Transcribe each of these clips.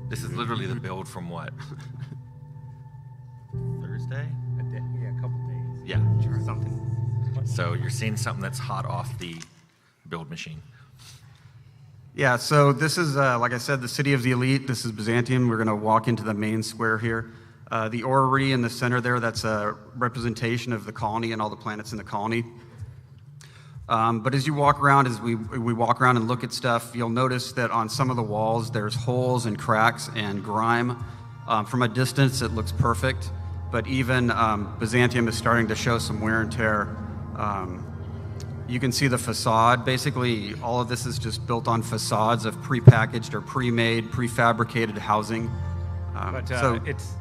This is literally the build from what? Thursday? Yeah, a couple days. Yeah. Or something. So you're seeing something that's hot off the build machine. Yeah, so this is, like I said, the City of the Elite. This is Byzantium. We're going to walk into the main square here. The orrery in the center there, that's a representation of the colony and all the planets in the colony. But as you walk around, as we walk around and look at stuff, you'll notice that on some of the walls there's holes and cracks and grime. From a distance it looks perfect, but even Byzantium is starting to show some wear and tear. You can see the facade. Basically, all of this is just built on facades of prepackaged or pre-made, prefabricated housing. It's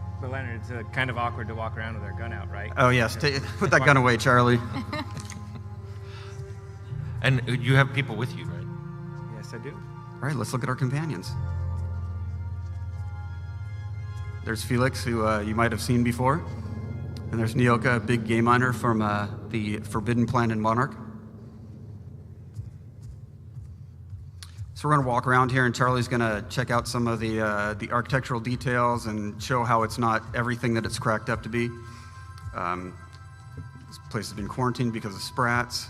kind of awkward to walk around with our gun out, right? Oh yes, put that gun away, Charlie. And you have people with you, right? Yes, I do. All right, let's look at our companions. There's Felix, who you might have seen before. And there's Nyoka, a big game miner from the Forbidden Planet Monarch. So we're going to walk around here, and Charlie's going to check out some of the architectural details and show how it's not everything that it's cracked up to be. This place has been quarantined because of sprats.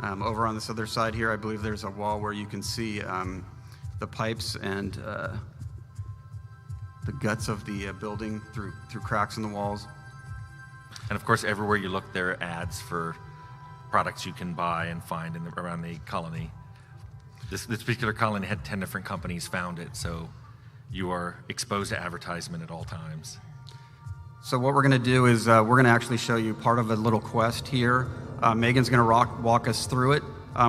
Over on this other side here, I believe there's a wall where you can see the pipes and the guts of the building through cracks in the walls. And of course, everywhere you look, there are ads for products you can buy and find around the colony. This particular colony had 10 different companies found it, so you are exposed to advertisement at all times. So what we're going to do is we're going to actually show you part of a little quest here. Megan's going to walk us through it.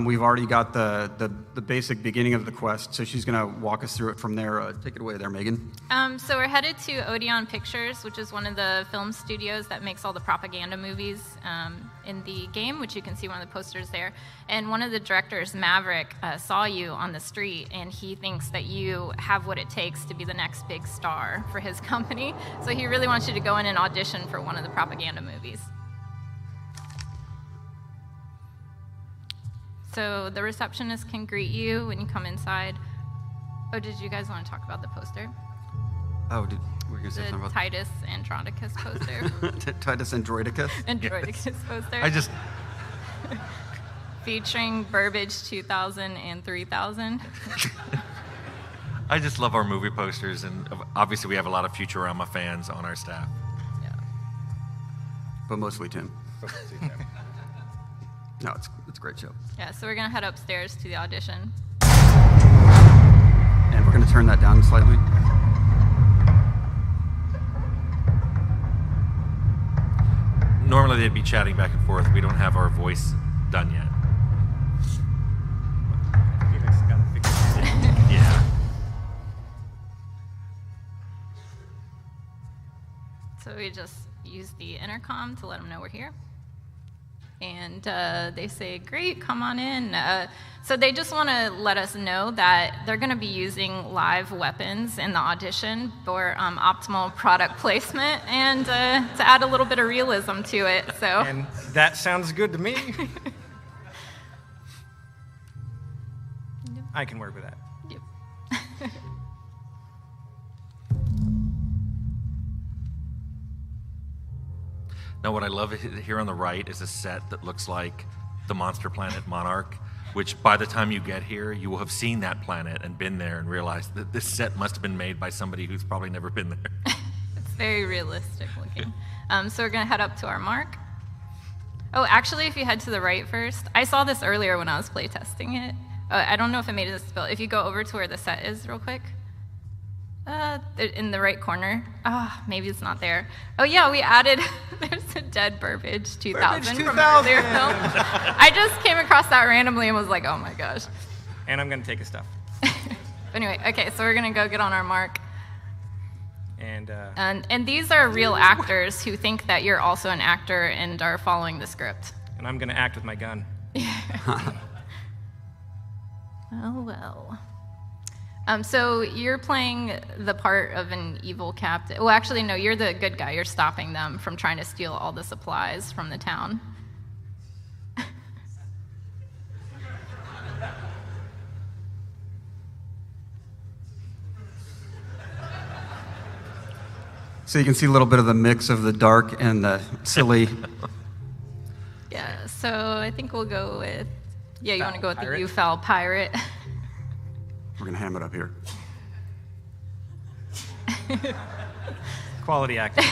We've already got the basic beginning of the quest, so she's going to walk us through it from there. Take it away there, Megan. So we're headed to Odeon Pictures, which is one of the film studios that makes all the propaganda movies in the game, which you can see one of the posters there. And one of the directors, Maverick, saw you on the street, and he thinks that you have what it takes to be the next big star for his company. So he really wants you to go in and audition for one of the propaganda movies. So the receptionist can greet you when you come inside. Oh, did you guys want to talk about the poster? Oh, we're going to say something about Titus Andronicus poster. Titus Androidicus? Androidicus poster. Featuring Burbage 2000 and 3000. I just love our movie posters, and obviously we have a lot of Futurama fans on our staff. Yeah. But mostly Tim. No, it's a great show. Yeah, so we're going to head upstairs to the audition. And we're going to turn that down slightly. Normally they'd be chatting back and forth. We don't have our voice done yet. Felix got to fix it. Yeah. So we just use the intercom to let them know we're here. And they say, great, come on in. So they just want to let us know that they're going to be using live weapons in the audition for optimal product placement and to add a little bit of realism to it. So. And that sounds good to me. I can work with that. Yep. Now, what I love here on the right is a set that looks like the monster planet Monarch, which by the time you get here, you will have seen that planet and been there and realized that this set must have been made by somebody who's probably never been there. It's very realistic looking. So we're going to head up to our mark. Oh, actually, if you head to the right first, I saw this earlier when I was playtesting it. I don't know if it made it this build. If you go over to where the set is real quick. In the right corner. Maybe it's not there. Oh yeah, we added, there's a dead Burbage 2000 from an earlier film. I just came across that randomly and was like, oh my gosh. And I'm going to take his stuff. Anyway, okay, so we're going to go get on our mark. And these are real actors who think that you're also an actor and are following the script. And I'm going to act with my gun. Oh well. So you're playing the part of an evil captain. Well, actually, no, you're the good guy. You're stopping them from trying to steal all the supplies from the town. So you can see a little bit of the mix of the dark and the silly. Yeah, so I think we'll go with, yeah, you want to go with Pirate? the U-Foul pirate. We're going to ham it up here. Quality acting.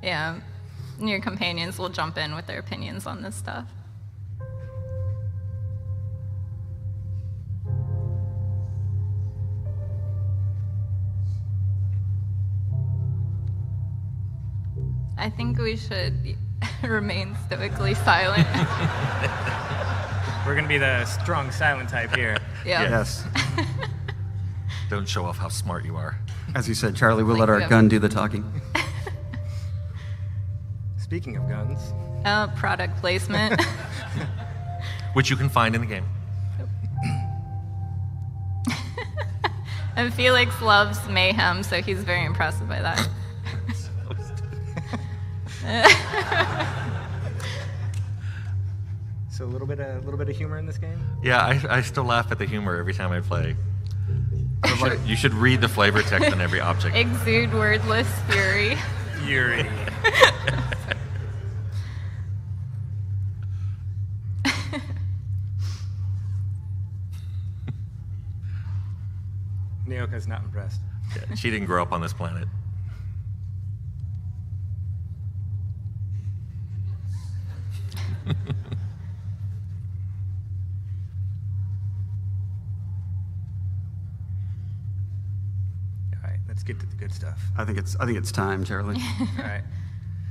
Yeah, and your companions will jump in with their opinions on this stuff. I think we should remain stoically silent. We're going to be the strong, silent type here. Yeah. Yes. Don't show off how smart you are. As you said, Charlie, we'll Like let our we have- gun do the talking. Speaking of guns, Product placement. Which you can find in the game. And Felix loves mayhem, so he's very impressed by that. so a little bit of humor in this game. Yeah, I still laugh at the humor every time I play. You should read the flavor text on every object. Exude wordless fury. Yuri. Nyoka's not impressed. Yeah, she didn't grow up on this planet. All right, let's get to the good stuff. I think it's time, Charlie. All right.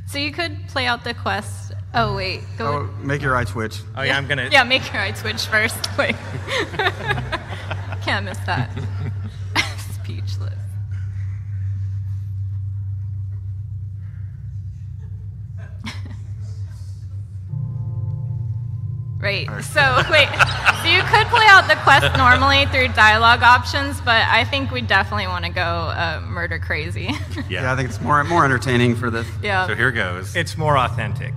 So you could play out the quest. Oh wait, go. Oh, make your eye twitch. Oh yeah, I'm gonna. Yeah, make your eye twitch first. Wait. Can't miss that. Speechless. Right. So wait. So you could play out the quest normally through dialogue options, but I think we definitely want to go murder crazy. Yeah, I think it's more entertaining for this. Yeah. So here goes. It's more authentic.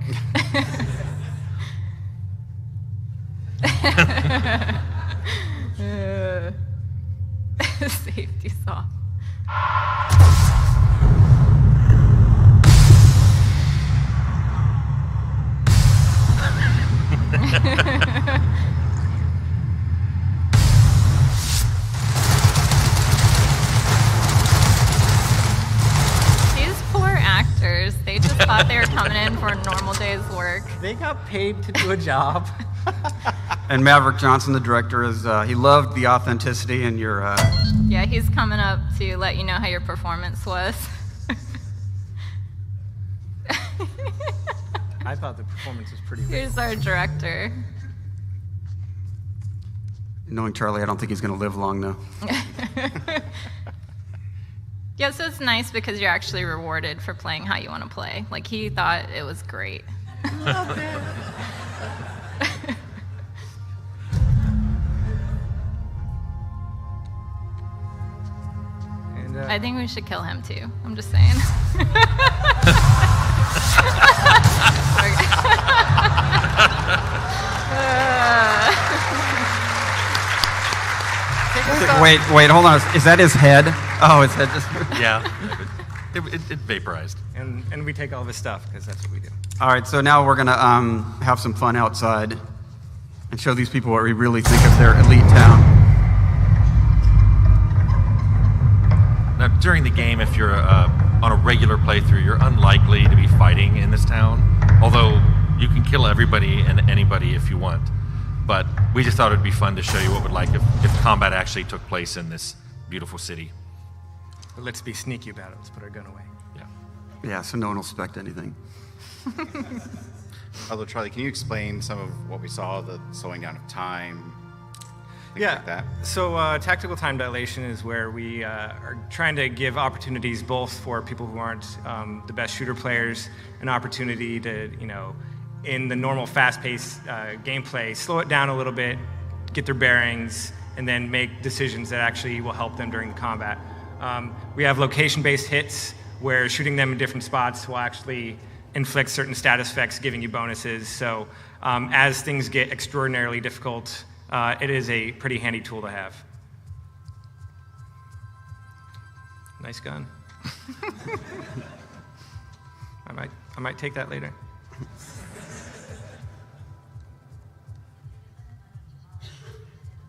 Safety soft. These poor actors, they just thought they were coming in for a normal day's work. They got paid to do a job. And Maverick Johnson, the director, he loved the authenticity and your. Yeah, he's coming up to let you know how your performance was. I thought the performance was pretty good. Here's our director. Knowing Charlie, I don't think he's going to live long, though. Yeah, so it's nice because you're actually rewarded for playing how you want to play. Like, he thought it was great. And, I think we should kill him too. I'm just saying. Wait, hold on. Is that his head? Oh, his head just. Yeah. It vaporized. and we take all of his stuff because that's what we do. All right, so now we're going to have some fun outside and show these people what we really think of their elite town. Now, during the game, if you're on a regular playthrough, you're unlikely to be fighting in this town, although you can kill everybody and anybody if you want. But we just thought it would be fun to show you what it would like if combat actually took place in this beautiful city. But let's be sneaky about it. Let's put our gun away. Yeah. Yeah, so no one will suspect anything. Although, Charlie, can you explain some of what we saw, the slowing down of time, things Yeah. like that? So tactical time dilation is where we are trying to give opportunities both for people who aren't the best shooter players, an opportunity to, in the normal fast-paced gameplay, slow it down a little bit, get their bearings, and then make decisions that actually will help them during combat. We have location-based hits where shooting them in different spots will actually inflict certain status effects, giving you bonuses. So as things get extraordinarily difficult, it is a pretty handy tool to have. Nice gun. I might take that later.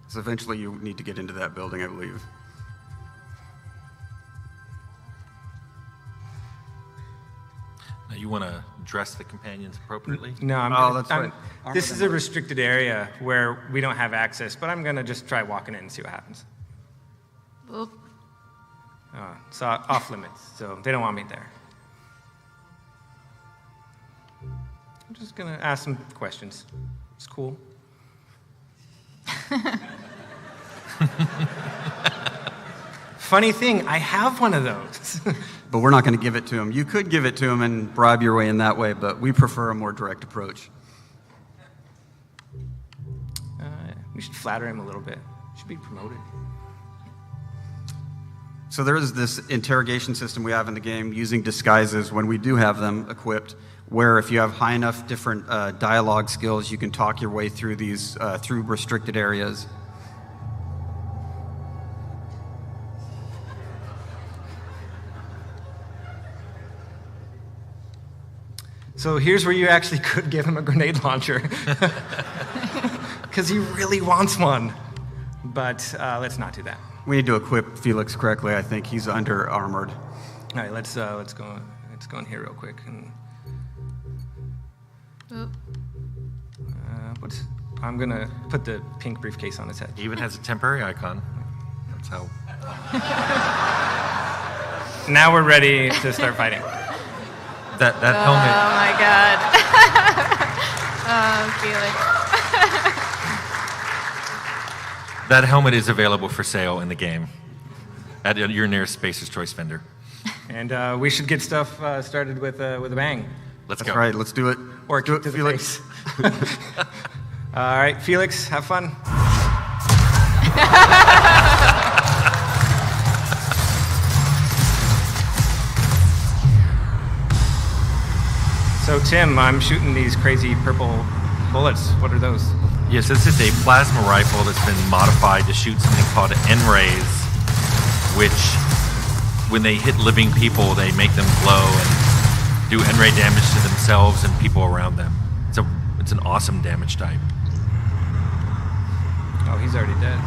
So eventually you need to get into that building, I believe. Now you want to dress the companions appropriately? No, that's right. This is a restricted area where we don't have access, but I'm gonna just try walking in and see what happens. Oop. It's off limits, so they don't want me there. I'm just gonna ask some questions. It's cool. Funny thing, I have one of those. But we're not going to give it to him. You could give it to him and bribe your way in that way, but we prefer a more direct approach. We should flatter him a little bit. Should be promoted. So there is this interrogation system we have in the game using disguises when we do have them equipped, where if you have high enough different dialogue skills, you can talk your way through these through restricted areas. So here's where you actually could give him a grenade launcher. Because he really wants one. But let's not do that. We need to equip Felix correctly. I think he's under armored. All right, let's go in here real quick. And, Oop. I'm gonna put the pink briefcase on his head. He even has a temporary icon. That's how. Now we're ready to start fighting. That Oh helmet. my god. Oh, Felix. That helmet is available for sale in the game at your nearest Spacer's Choice vendor. And we should get stuff started with a bang. Let's That's go. right. Let's do it. Or do kick it, to the Felix. face. All right, Felix, have fun. So Tim, I'm shooting these crazy purple bullets. What are those? Yes, this is a plasma rifle that's been modified to shoot something called N-rays, which, when they hit living people, they make them glow and do N-ray damage to themselves and people around them. It's an awesome damage type. Oh, he's already dead.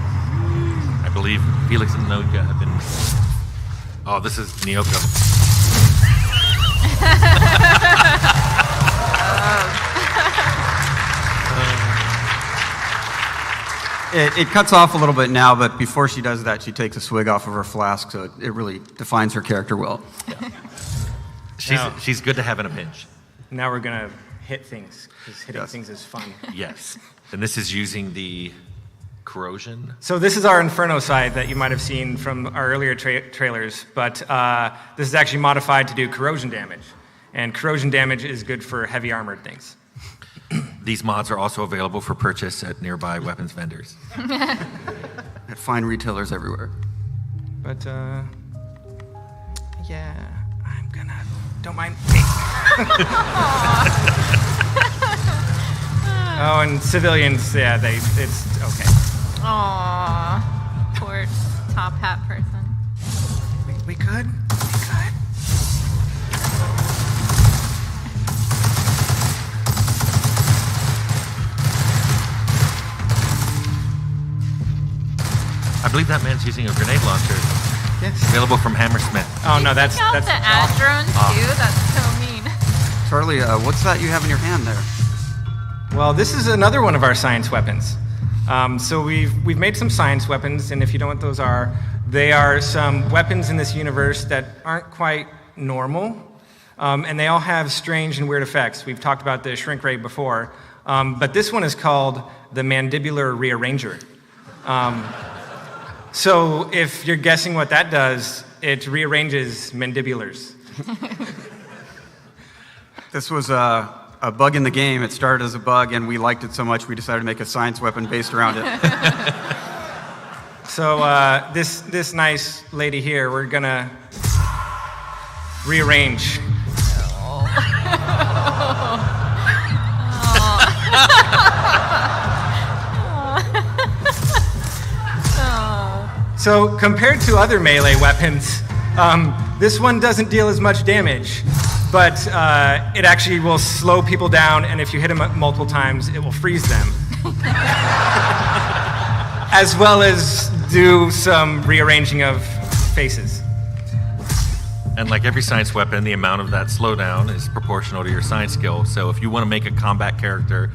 I believe Felix and Noka have been. Oh, this is Nyoko. It cuts off a little bit now, but before she does that, she takes a swig off of her flask, so it really defines her character well. She's good to have in a pinch. Now we're gonna hit things, because hitting Yes. things is fun. Yes. And this is using the corrosion. So this is our Inferno side that you might have seen from our earlier trailers, but this is actually modified to do corrosion damage. And corrosion damage is good for heavy armored things. These mods are also available for purchase at nearby weapons vendors. At fine retailers everywhere. But, yeah, I'm gonna, don't mind me. Oh, and civilians, yeah, it's okay. Aww. Poor top hat person. We could. I believe that man's using a grenade launcher. Yes. Available from Hammersmith. Oh, no, that's Take out the ad drone too. That's so mean. Charlie, what's that you have in your hand there? Well, this is another one of our science weapons. So we've made some science weapons, and if you don't know what those are, they are some weapons in this universe that aren't quite normal, and they all have strange and weird effects. We've talked about the shrink ray before, but this one is called the mandibular rearranger. So if you're guessing what that does, it rearranges mandibulars. This was a bug in the game. It started as a bug, and we liked it so much we decided to make a science weapon based around it. So this nice lady here, we're gonna rearrange. So compared to other melee weapons, This one doesn't deal as much damage, but it actually will slow people down, and if you hit them multiple times, it will freeze them. As well as do some rearranging of faces. And like every science weapon, the amount of that slowdown is proportional to your science skill. So if you want to make a combat character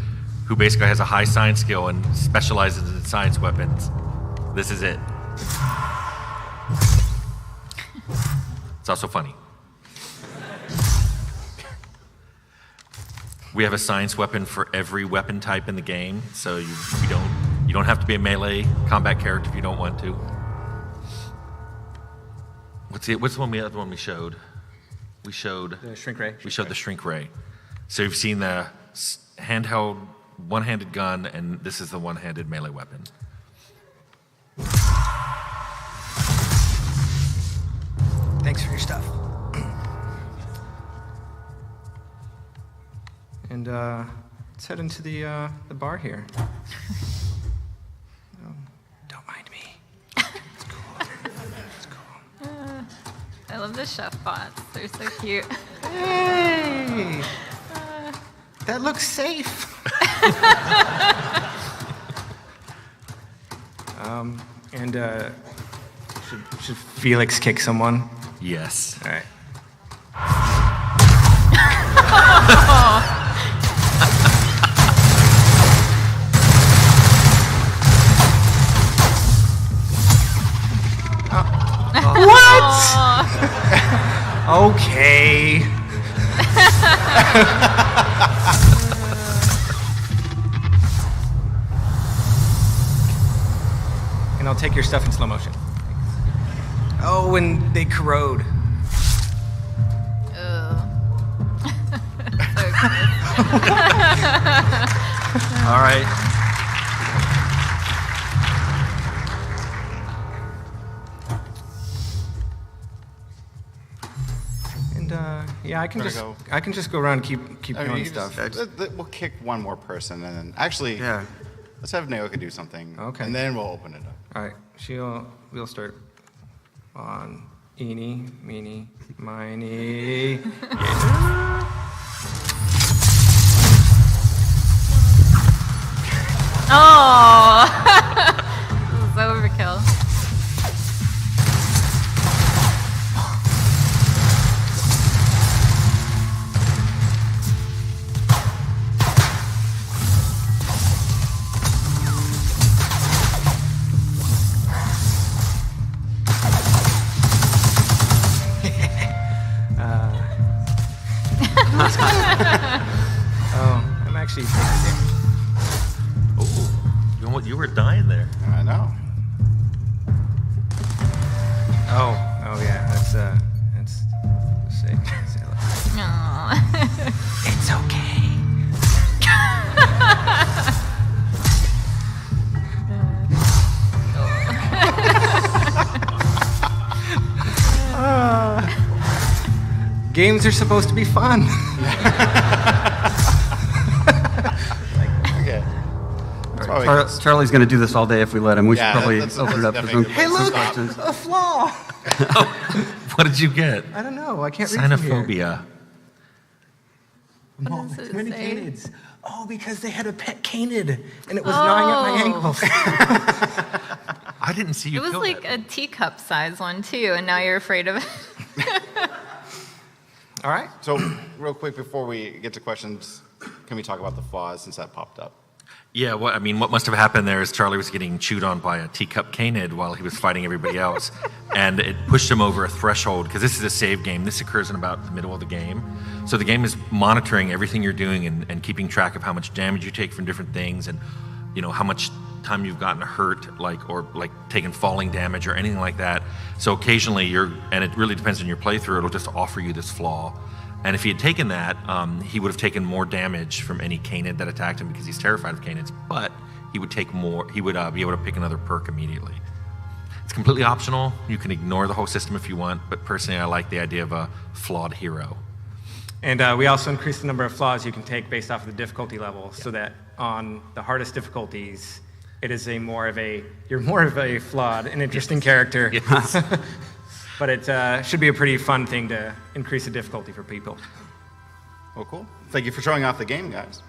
who basically has a high science skill and specializes in science weapons, this is it. It's also funny. We have a science weapon for every weapon type in the game, so you don't have to be a melee combat character if you don't want to. What's the other one we showed? We showed the shrink ray. We showed the shrink ray. So you've seen the handheld one-handed gun, and this is the one-handed melee weapon. Thanks for your stuff. And let's head into the bar here. Don't mind me. It's cool. It's cool. I love the chef bots. They're so cute. Hey! That looks safe. Should Felix kick someone? Yes. All right. What? Okay. And I'll take your stuff in slow motion. Oh, and they corrode. So gross. All right. And yeah, I can just go around and keep doing stuff. We'll kick one more person, and then actually, Yeah. let's have Naoka do something. Okay. And then we'll open it up. All right, we'll start on eeny, meeny, miny. Oh, this is overkill. Oh, I'm actually taking damage. Oh, you were dying there. I know. Oh yeah, that's say Aw. it's okay. Games are supposed to be fun. Okay. Charlie's going to do this all day if we let him. We should probably that's open it up for some definitely Hey, look, questions. a flaw. What did you get? I don't know. I can't read from here. Xenophobia. What does it Too many say? canids. Oh, because they had a pet canid, and it was gnawing at my ankles. I didn't see you It was kill like that. a teacup size one too, and now you're afraid of it. All right. So, real quick before we get to questions, can we talk about the flaws since that popped up? Yeah, what must have happened there is Charlie was getting chewed on by a teacup canid while he was fighting everybody else, and it pushed him over a threshold, because this is a save game. This occurs in about the middle of the game. So the game is monitoring everything you're doing and keeping track of how much damage you take from different things, and how much time you've gotten hurt, or taken falling damage or anything like that. So occasionally and it really depends on your playthrough, it'll just offer you this flaw. And if he had taken that, he would have taken more damage from any canid that attacked him because he's terrified of canids, but he would take more, he would be able to pick another perk immediately. It's completely optional. You can ignore the whole system if you want, but personally I like the idea of a flawed hero. And we also increased the number of flaws you can take based off of the difficulty level, so that on the hardest difficulties, it is you're more of a flawed and interesting character. Yes. But it should be a pretty fun thing to increase the difficulty for people. Well, cool. Thank you for showing off the game, guys.